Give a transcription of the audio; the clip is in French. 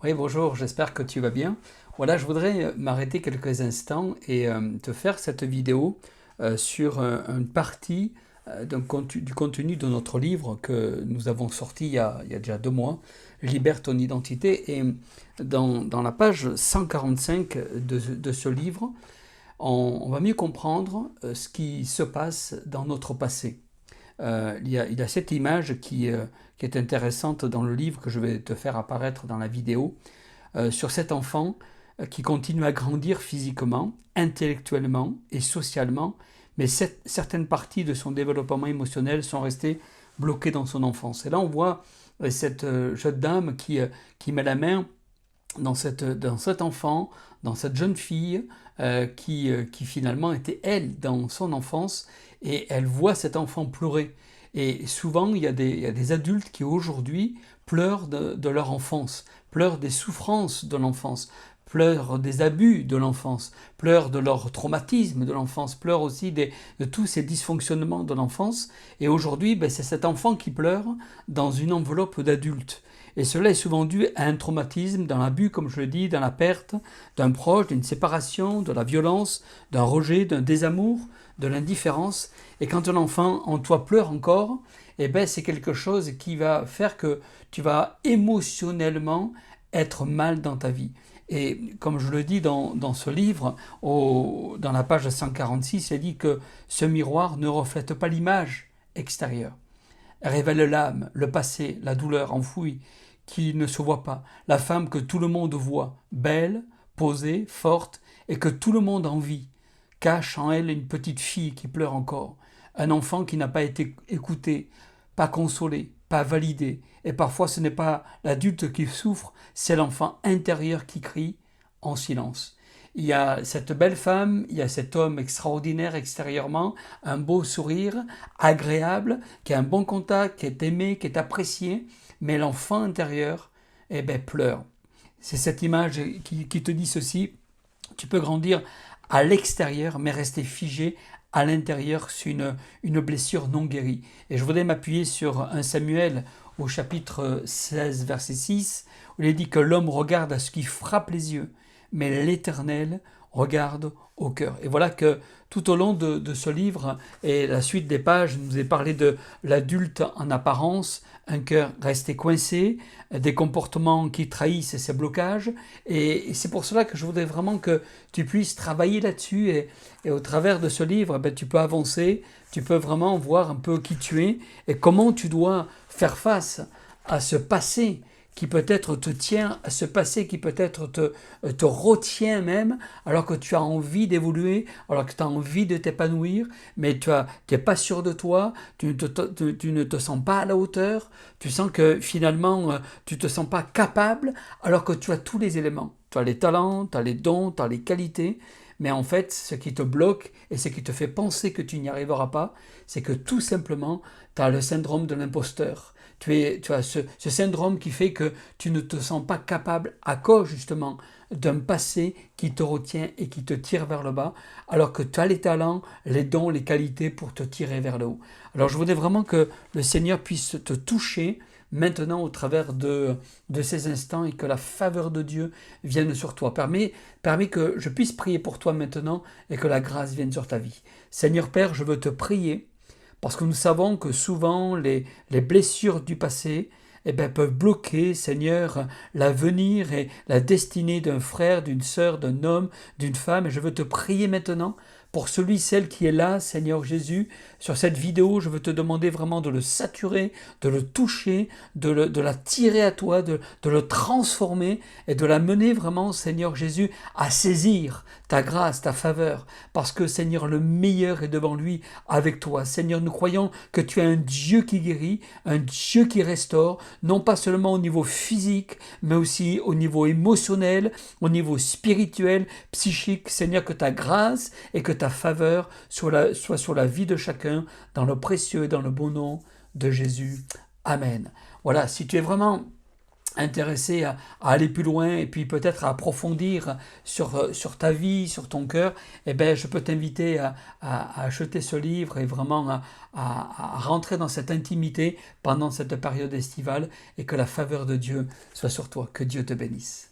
Oui, bonjour, j'espère que tu vas bien. Voilà, je voudrais m'arrêter quelques instants et te faire cette vidéo sur une partie du contenu de notre livre que nous avons sorti il y a déjà 2 mois, Libère ton identité. Et dans la page 145 de ce livre, on va mieux comprendre ce qui se passe dans notre passé. Il y a cette image qui est intéressante dans le livre que je vais te faire apparaître dans la vidéo, sur cet enfant qui continue à grandir physiquement, intellectuellement et socialement, mais certaines parties de son développement émotionnel sont restées bloquées dans son enfance. Et là, on voit cette jeune dame qui met la main dans cet enfant, dans cette jeune fille qui finalement était elle dans son enfance, et elle voit cet enfant pleurer. Et souvent, il y a des adultes qui aujourd'hui pleurent de leur enfance, pleurent des souffrances de l'enfance, pleurent des abus de l'enfance, pleurent de leur traumatisme de l'enfance, pleurent aussi de tous ces dysfonctionnements de l'enfance. Et aujourd'hui, c'est cet enfant qui pleure dans une enveloppe d'adulte. Et cela est souvent dû à un traumatisme, dans l'abus, comme je le dis, dans la perte d'un proche, d'une séparation, de la violence, d'un rejet, d'un désamour, de l'indifférence. Et quand un enfant en toi pleure encore, c'est quelque chose qui va faire que tu vas émotionnellement être mal dans ta vie. Et comme je le dis dans ce livre, dans la page 146, il dit que ce miroir ne reflète pas l'image extérieure. Elle révèle l'âme, le passé, la douleur enfouie qui ne se voit pas. La femme que tout le monde voit, belle, posée, forte, et que tout le monde envie, cache en elle une petite fille qui pleure encore. Un enfant qui n'a pas été écouté, pas consolé, pas validé. Et parfois ce n'est pas l'adulte qui souffre, c'est l'enfant intérieur qui crie en silence. Il y a cette belle femme, il y a cet homme extraordinaire extérieurement, un beau sourire, agréable, qui a un bon contact, qui est aimé, qui est apprécié, mais l'enfant intérieur, pleure. C'est cette image qui te dit ceci: tu peux grandir à l'extérieur, mais rester figé à l'intérieur sur une blessure non guérie. Et je voudrais m'appuyer sur 1 Samuel au chapitre 16, verset 6, où il est dit que l'homme regarde à ce qui frappe les yeux, mais l'Éternel regarde au cœur. Et voilà que tout au long de ce livre et la suite des pages, nous est parlé de l'adulte en apparence, un cœur resté coincé, des comportements qui trahissent ces blocages. Et c'est pour cela que je voudrais vraiment que tu puisses travailler là-dessus. Et au travers de ce livre, tu peux avancer, tu peux vraiment voir un peu qui tu es et comment tu dois faire face à ce passé qui peut-être te tient, à ce passé qui peut-être te retient même, alors que tu as envie d'évoluer, alors que tu as envie de t'épanouir, mais tu n'es pas sûr de toi, tu ne te sens pas à la hauteur, tu sens que finalement tu ne te sens pas capable, alors que tu as tous les éléments. Tu as les talents, tu as les dons, tu as les qualités, mais en fait, ce qui te bloque et ce qui te fait penser que tu n'y arriveras pas, c'est que tout simplement, tu as le syndrome de l'imposteur. Tu as ce syndrome qui fait que tu ne te sens pas capable à cause justement d'un passé qui te retient et qui te tire vers le bas, alors que tu as les talents, les dons, les qualités pour te tirer vers le haut. Alors je voudrais vraiment que le Seigneur puisse te toucher maintenant au travers de ces instants et que la faveur de Dieu vienne sur toi. Permets que je puisse prier pour toi maintenant et que la grâce vienne sur ta vie. Seigneur Père, je veux te prier parce que nous savons que souvent les blessures du passé peuvent bloquer, Seigneur, l'avenir et la destinée d'un frère, d'une sœur, d'un homme, d'une femme. Et je veux te prier maintenant pour celui, celle qui est là, Seigneur Jésus. Sur cette vidéo, je veux te demander vraiment de le saturer, de le toucher, de la tirer à toi, de le transformer et de la mener vraiment, Seigneur Jésus, à saisir ta grâce, ta faveur. Parce que, Seigneur, le meilleur est devant lui avec toi. Seigneur, nous croyons que tu es un Dieu qui guérit, un Dieu qui restaure, non pas seulement au niveau physique, mais aussi au niveau émotionnel, au niveau spirituel, psychique. Seigneur, que ta grâce et que ta faveur soit sur la vie de chacun, dans le précieux et dans le bon nom de Jésus. Amen. Voilà, si tu es vraiment intéressé à aller plus loin et puis peut-être à approfondir sur ta vie, sur ton cœur, eh ben, je peux t'inviter à acheter ce livre et vraiment à rentrer dans cette intimité pendant cette période estivale et que la faveur de Dieu soit sur toi. Que Dieu te bénisse.